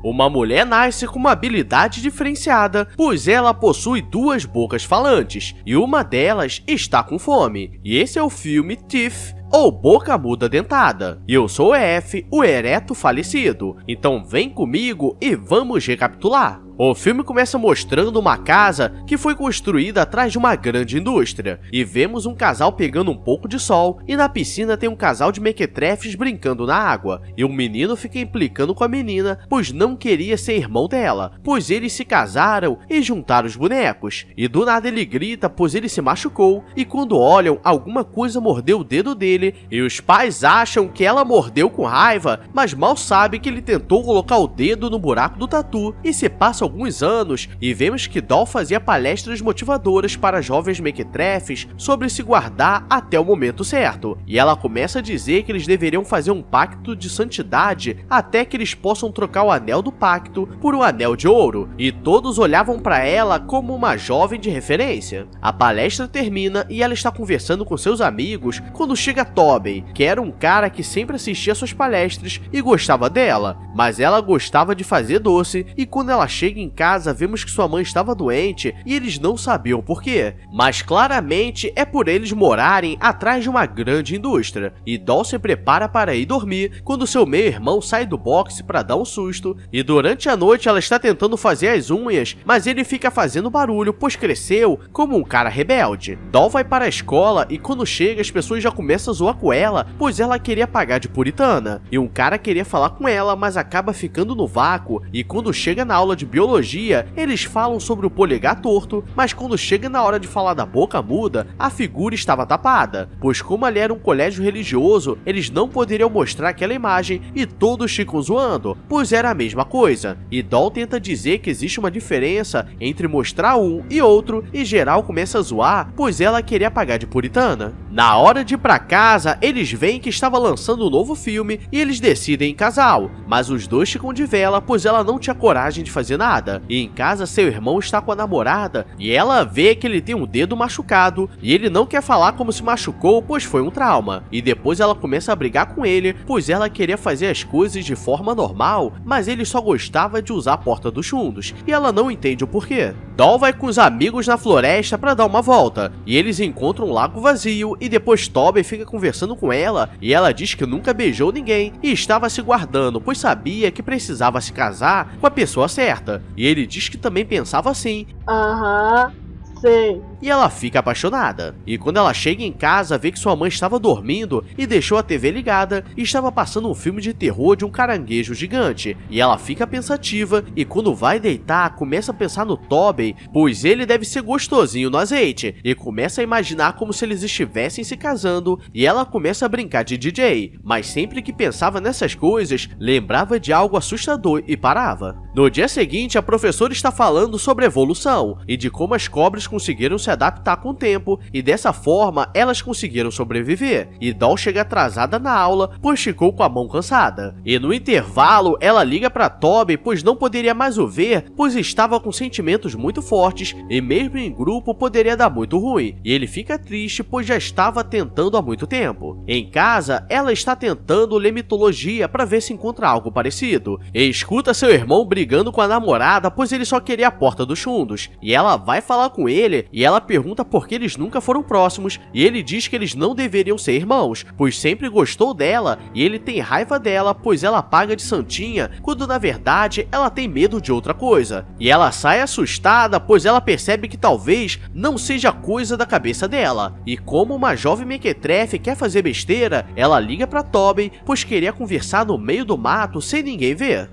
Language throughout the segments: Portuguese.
Uma mulher nasce com uma habilidade diferenciada, pois ela possui duas bocas falantes, e uma delas está com fome. E esse é o filme Teeth, ou Boca Muda Dentada. E eu sou o F, o ereto falecido. Então vem comigo e vamos recapitular. O filme começa mostrando uma casa que foi construída atrás de uma grande indústria, e vemos um casal pegando um pouco de sol, e na piscina tem um casal de mequetrefes brincando na água, e um menino fica implicando com a menina, pois não queria ser irmão dela, pois eles se casaram e juntaram os bonecos, e do nada ele grita pois ele se machucou, e quando olham, alguma coisa mordeu o dedo dele, e os pais acham que ela mordeu com raiva, mas mal sabe que ele tentou colocar o dedo no buraco do tatu, e se passa alguns anos, e vemos que Doll fazia palestras motivadoras para jovens mequetrefes sobre se guardar até o momento certo, e ela começa a dizer que eles deveriam fazer um pacto de santidade até que eles possam trocar o anel do pacto por um anel de ouro, e todos olhavam para ela como uma jovem de referência. A palestra termina e ela está conversando com seus amigos quando chega Tobey, que era um cara que sempre assistia suas palestras e gostava dela, mas ela gostava de fazer doce, e quando ela chega em casa, vemos que sua mãe estava doente e eles não sabiam por quê, mas claramente é por eles morarem atrás de uma grande indústria, e Doll se prepara para ir dormir quando seu meio-irmão sai do boxe para dar um susto, e durante a noite ela está tentando fazer as unhas, mas ele fica fazendo barulho pois cresceu como um cara rebelde. Doll vai para a escola e quando chega as pessoas já começam a zoar com ela, pois ela queria pagar de puritana, e um cara queria falar com ela, mas acaba ficando no vácuo, e quando chega na aula de biologia, eles falam sobre o polegar torto, mas quando chega na hora de falar da boca muda, a figura estava tapada, pois como ali era um colégio religioso, eles não poderiam mostrar aquela imagem e todos ficam zoando, pois era a mesma coisa, e Doll tenta dizer que existe uma diferença entre mostrar um e outro, e geral começa a zoar, pois ela queria pagar de puritana. Na hora de ir pra casa, eles veem que estava lançando um novo filme e eles decidem em casal, mas os dois ficam de vela, pois ela não tinha coragem de fazer nada, e em casa seu irmão está com a namorada e ela vê que ele tem um dedo machucado e ele não quer falar como se machucou, pois foi um trauma, e depois ela começa a brigar com ele, pois ela queria fazer as coisas de forma normal, mas ele só gostava de usar a porta dos fundos, e ela não entende o porquê. Doll vai com os amigos na floresta para dar uma volta, e eles encontram um lago vazio, e depois Tobey fica conversando com ela, e ela diz que nunca beijou ninguém, e estava se guardando, pois sabia que precisava se casar com a pessoa certa, e ele diz que também pensava assim. Sei. E ela fica apaixonada. E quando ela chega em casa, vê que sua mãe estava dormindo e deixou a TV ligada e estava passando um filme de terror de um caranguejo gigante. E ela fica pensativa e quando vai deitar, começa a pensar no Tobey, pois ele deve ser gostosinho no azeite. E começa a imaginar como se eles estivessem se casando e ela começa a brincar de DJ. Mas sempre que pensava nessas coisas, lembrava de algo assustador e parava. No dia seguinte, a professora está falando sobre evolução e de como as cobras conseguiram se adaptar com o tempo e dessa forma elas conseguiram sobreviver. E Doll chega atrasada na aula pois ficou com a mão cansada. E no intervalo ela liga para Tobey pois não poderia mais o ver pois estava com sentimentos muito fortes e mesmo em grupo poderia dar muito ruim. E ele fica triste pois já estava tentando há muito tempo. Em casa ela está tentando ler mitologia para ver se encontra algo parecido e escuta seu irmão brigando com a namorada pois ele só queria a porta dos fundos. E ela vai falar com ele e ela pergunta por que eles nunca foram próximos e ele diz que eles não deveriam ser irmãos, pois sempre gostou dela e ele tem raiva dela pois ela paga de santinha, quando na verdade ela tem medo de outra coisa. E ela sai assustada pois ela percebe que talvez não seja coisa da cabeça dela. E como uma jovem mequetrefe quer fazer besteira, ela liga pra Tobey pois queria conversar no meio do mato sem ninguém ver.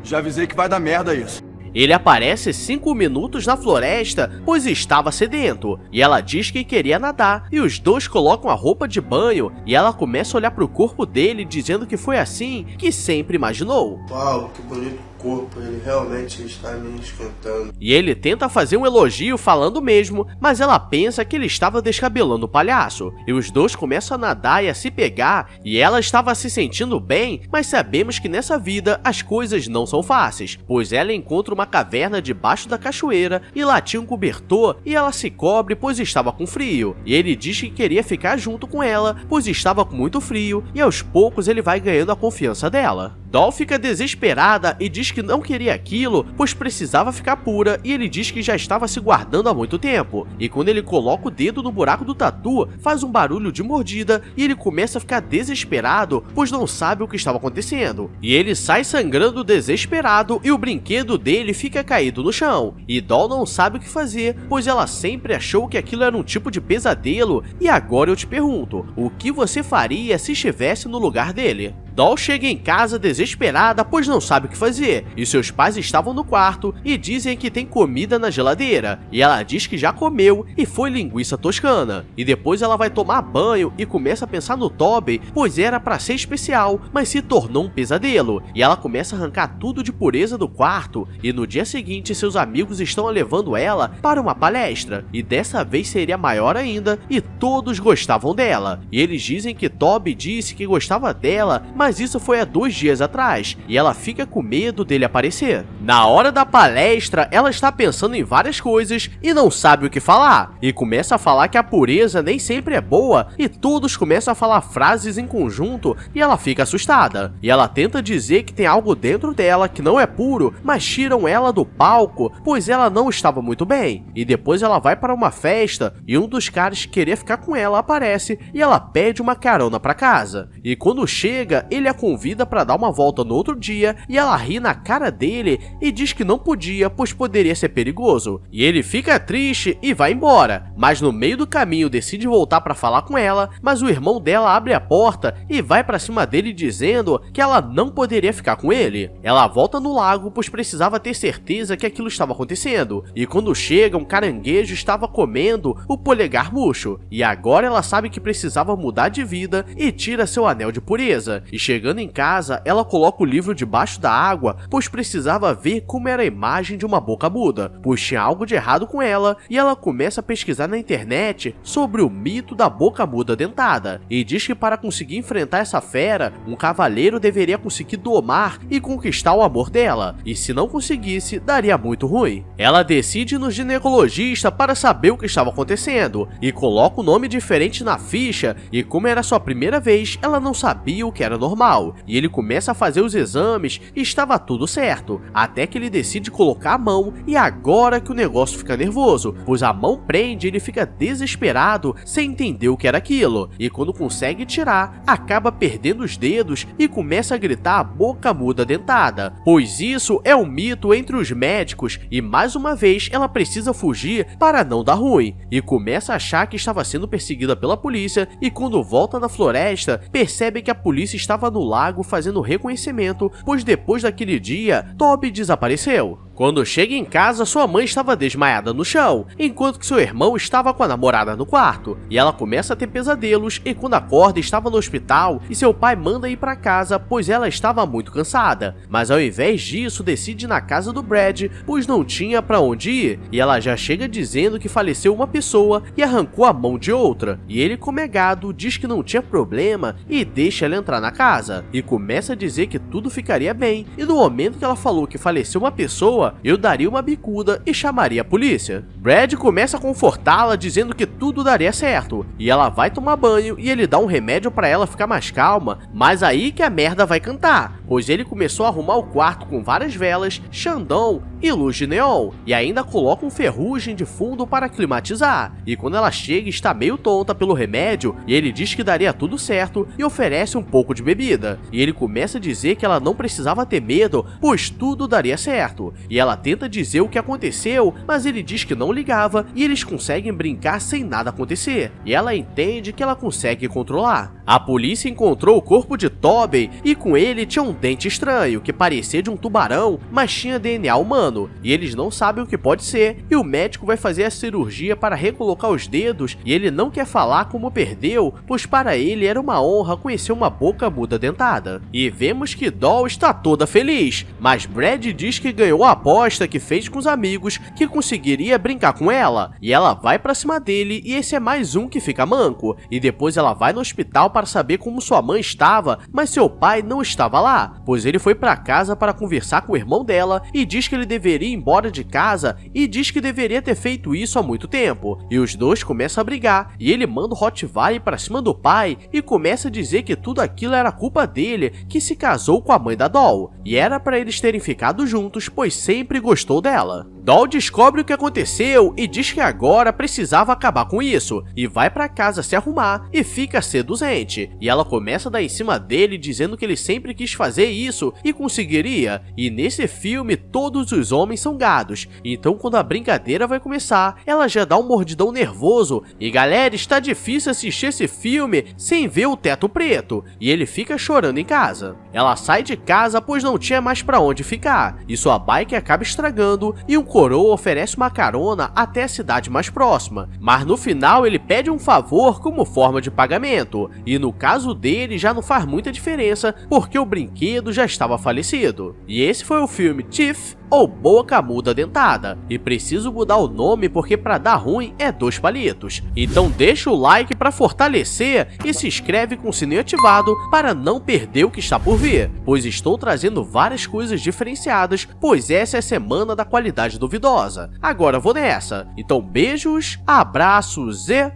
Já avisei que vai dar merda isso. Ele aparece 5 minutos na floresta, pois estava sedento, e ela diz que queria nadar, e os dois colocam a roupa de banho, e ela começa a olhar para o corpo dele, dizendo que foi assim que sempre imaginou. Uau, que bonito corpo, ele realmente está me esquentando. E ele tenta fazer um elogio falando mesmo, mas ela pensa que ele estava descabelando o palhaço, e os dois começam a nadar e a se pegar, e ela estava se sentindo bem, mas sabemos que nessa vida as coisas não são fáceis, pois ela encontra uma caverna debaixo da cachoeira e lá tinha um cobertor e ela se cobre pois estava com frio. E ele diz que queria ficar junto com ela pois estava com muito frio e aos poucos ele vai ganhando a confiança dela. Doll fica desesperada e diz que não queria aquilo, pois precisava ficar pura, e ele diz que já estava se guardando há muito tempo. E quando ele coloca o dedo no buraco do tatu, faz um barulho de mordida e ele começa a ficar desesperado, pois não sabe o que estava acontecendo. E ele sai sangrando desesperado e o brinquedo dele fica caído no chão. E Doll não sabe o que fazer, pois ela sempre achou que aquilo era um tipo de pesadelo. E agora eu te pergunto, o que você faria se estivesse no lugar dele? Doll chega em casa desesperada, pois não sabe o que fazer, e seus pais estavam no quarto e dizem que tem comida na geladeira, e ela diz que já comeu e foi linguiça toscana. E depois ela vai tomar banho e começa a pensar no Toby, pois era pra ser especial, mas se tornou um pesadelo, e ela começa a arrancar tudo de pureza do quarto, e no dia seguinte seus amigos estão levando ela para uma palestra, e dessa vez seria maior ainda, e todos gostavam dela, e eles dizem que Toby disse que gostava dela, mas isso foi há 2 dias atrás, e ela fica com medo dele aparecer. Na hora da palestra, ela está pensando em várias coisas e não sabe o que falar, e começa a falar que a pureza nem sempre é boa, e todos começam a falar frases em conjunto, e ela fica assustada. E ela tenta dizer que tem algo dentro dela que não é puro, mas tiram ela do palco, pois ela não estava muito bem. E depois ela vai para uma festa, e um dos caras que queria ficar com ela aparece, e ela pede uma carona para casa. E quando chega, ele a convida para dar uma volta no outro dia e ela ri na cara dele e diz que não podia, pois poderia ser perigoso. E ele fica triste e vai embora, mas no meio do caminho decide voltar para falar com ela, mas o irmão dela abre a porta e vai para cima dele dizendo que ela não poderia ficar com ele. Ela volta no lago, pois precisava ter certeza que aquilo estava acontecendo, e quando chega, um caranguejo estava comendo o polegar murcho, e agora ela sabe que precisava mudar de vida e tira seu anel de pureza. E chegando em casa, ela coloca o livro debaixo da água, pois precisava ver como era a imagem de uma boca muda, pois tinha algo de errado com ela, e ela começa a pesquisar na internet sobre o mito da boca muda dentada, e diz que para conseguir enfrentar essa fera, um cavaleiro deveria conseguir domar e conquistar o amor dela, e se não conseguisse, daria muito ruim. Ela decide ir no ginecologista para saber o que estava acontecendo, e coloca um nome diferente na ficha, e como era sua primeira vez, ela não sabia o que era normal, e ele começa a fazer os exames e estava tudo certo, até que ele decide colocar a mão, e agora que o negócio fica nervoso, pois a mão prende e ele fica desesperado sem entender o que era aquilo, e quando consegue tirar, acaba perdendo os dedos e começa a gritar a boca muda dentada, pois isso é um mito entre os médicos, e mais uma vez ela precisa fugir para não dar ruim, e começa a achar que estava sendo perseguida pela polícia, e quando volta na floresta, percebe que a polícia estava no lago fazendo reconhecimento, pois depois daquele dia, Toby desapareceu. Quando chega em casa, sua mãe estava desmaiada no chão, enquanto que seu irmão estava com a namorada no quarto, e ela começa a ter pesadelos, e quando acorda estava no hospital, e seu pai manda ir para casa, pois ela estava muito cansada, mas ao invés disso decide ir na casa do Brad, pois não tinha para onde ir, e ela já chega dizendo que faleceu uma pessoa e arrancou a mão de outra, e ele, como é gado, diz que não tinha problema e deixa ela entrar na casa, e começa a dizer que tudo ficaria bem, e no momento que ela falou que faleceu uma pessoa, eu daria uma bicuda e chamaria a polícia. Brad começa a confortá-la dizendo que tudo daria certo, e ela vai tomar banho e ele dá um remédio para ela ficar mais calma, mas aí que a merda vai cantar, pois ele começou a arrumar o quarto com várias velas, xandão e luz de neon, e ainda coloca um ferrugem de fundo para climatizar, e quando ela chega está meio tonta pelo remédio, e ele diz que daria tudo certo e oferece um pouco de bebida, e ele começa a dizer que ela não precisava ter medo, pois tudo daria certo, e ela tenta dizer o que aconteceu, mas ele diz que não ligava, e eles conseguem brincar sem nada acontecer, e ela entende que ela consegue controlar. A polícia encontrou o corpo de Toby, e com ele tinha um dente estranho, que parecia de um tubarão, mas tinha DNA humano, e eles não sabem o que pode ser, e o médico vai fazer a cirurgia para recolocar os dedos, e ele não quer falar como perdeu, pois para ele era uma honra conhecer uma boca muda dentada. E vemos que Doll está toda feliz, mas Brad diz que ganhou a aposta que fez com os amigos que conseguiria brincar com ela, e ela vai pra cima dele, e esse é mais um que fica manco, e depois ela vai no hospital para saber como sua mãe estava, mas seu pai não estava lá, pois ele foi para casa para conversar com o irmão dela e diz que ele deveria ir embora de casa e diz que deveria ter feito isso há muito tempo. E os dois começam a brigar e ele manda o Rottweiler para cima do pai e começa a dizer que tudo aquilo era culpa dele, que se casou com a mãe da Doll e era para eles terem ficado juntos, pois sempre gostou dela. Doll descobre o que aconteceu e diz que agora precisava acabar com isso e vai para casa se arrumar e fica seduzente. E ela começa a dar em cima dele dizendo que ele sempre quis fazer isso e conseguiria. E nesse filme todos os homens são gados, então quando a brincadeira vai começar, ela já dá um mordidão nervoso. E galera, está difícil assistir esse filme sem ver o Teto Preto e ele fica chorando em casa. Ela sai de casa pois não tinha mais para onde ficar e sua bike acaba estragando e um coroa oferece uma carona até a cidade mais próxima, mas no final ele pede um favor como forma de pagamento, e no caso dele já não faz muita diferença porque o brinquedo já estava falecido. E esse foi o filme Thief, ou Boca Muda Dentada, e preciso mudar o nome porque para dar ruim é 2 palitos. Então deixa o like para fortalecer e se inscreve com o sininho ativado para não perder o que está por vir, pois estou trazendo várias coisas diferenciadas, pois essa é a semana da qualidade duvidosa. Agora vou nessa, então beijos, abraços e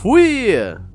fui!